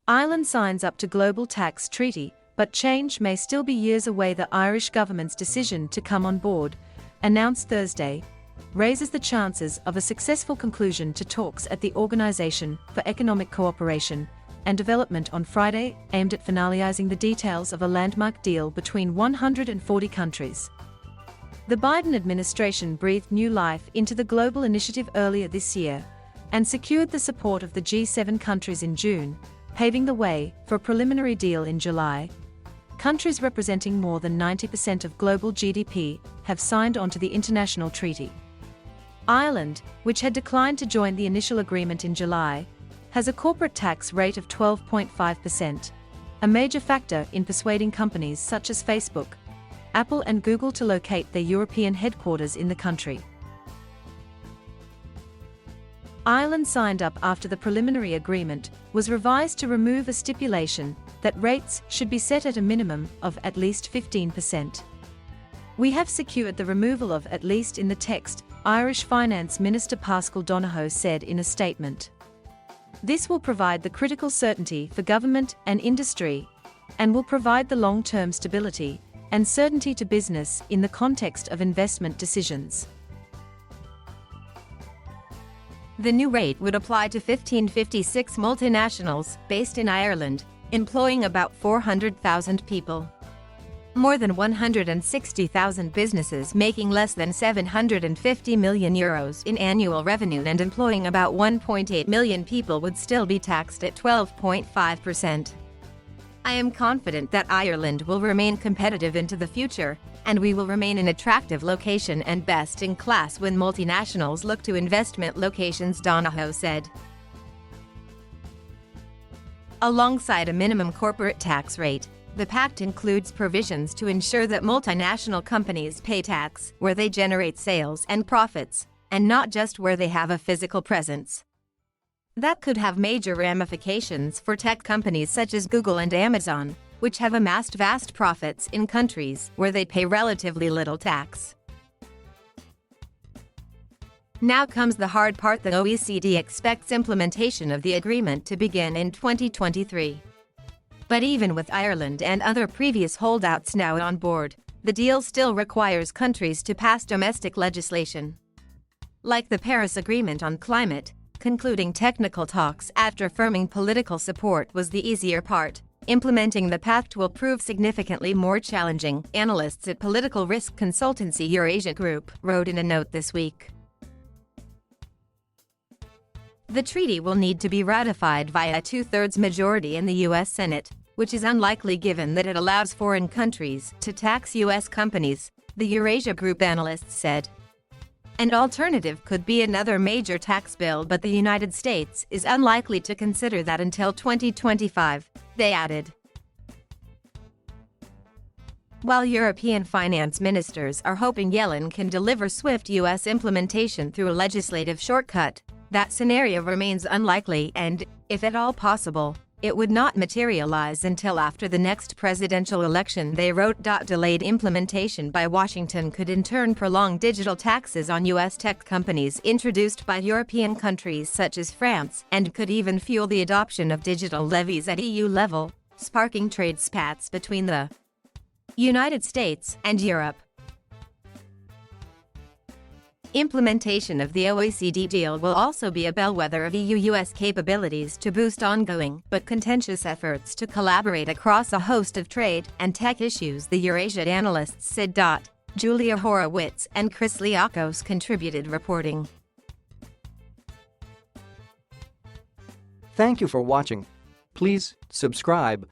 Ireland signs up to global tax treaty, but change may still be years away. The Irish government's decision to come on board, announced Thursday, raises the chances of a successful conclusion to talks at the Organisation for Economic Cooperation and Development on Friday, aimed at finalizing the details of a landmark deal between 140 countries. The Biden administration breathed new life into the global initiative earlier this year and secured the support of the G7 countries in June, paving the way for a preliminary deal in July. Countries representing more than 90% of global GDP have signed on to the international treaty. Ireland, which had declined to join the initial agreement in July, has a corporate tax rate of 12.5%, a major factor in persuading companies such as Facebook, Apple and Google to locate their European headquarters in the country. Ireland signed up after the preliminary agreement was revised to remove a stipulation that rates should be set at a minimum of at least 15%. "We have secured the removal of at least in the text," Irish Finance Minister Paschal Donohoe said in a statement. "This will provide the critical certainty for government and industry, and will provide the long-term stability and certainty to business in the context of investment decisions." The new rate would apply to 1,556 multinationals based in Ireland, employing about 400,000 people. More than 160,000 businesses making less than €750 million in annual revenue and employing about 1.8 million people would still be taxed at 12.5%. "I am confident that Ireland will remain competitive into the future, and we will remain an attractive location and best in class when multinationals look to investment locations," Donohoe said. Alongside a minimum corporate tax rate, the pact includes provisions to ensure that multinational companies pay tax where they generate sales and profits, and not just where they have a physical presence. That could have major ramifications for tech companies such as Google and Amazon, which have amassed vast profits in countries where they pay relatively little tax. Now comes the hard part. The OECD expects implementation of the agreement to begin in 2023. But even with Ireland and other previous holdouts now on board, the deal still requires countries to pass domestic legislation. Like the Paris Agreement on climate, concluding technical talks after firming political support was the easier part. Implementing the pact will prove significantly more challenging, analysts at political risk consultancy Eurasia Group wrote in a note this week. The treaty will need to be ratified via a two-thirds majority in the U.S. Senate, which is unlikely given that it allows foreign countries to tax U.S. companies, the Eurasia Group analysts said. An alternative could be another major tax bill, but the United States is unlikely to consider that until 2025, they added. While European finance ministers are hoping Yellen can deliver swift U.S. implementation through a legislative shortcut, that scenario remains unlikely and, if at all possible, it would not materialize until after the next presidential election, they wrote. Delayed implementation by Washington could in turn prolong digital taxes on U.S. tech companies introduced by European countries such as France and could even fuel the adoption of digital levies at EU level, sparking trade spats between the United States and Europe. Implementation of the OECD deal will also be a bellwether of EU-US capabilities to boost ongoing but contentious efforts to collaborate across a host of trade and tech issues, the Eurasia analysts said. Julia Horowitz and Chris Liakos contributed reporting. Thank you for watching. Please subscribe,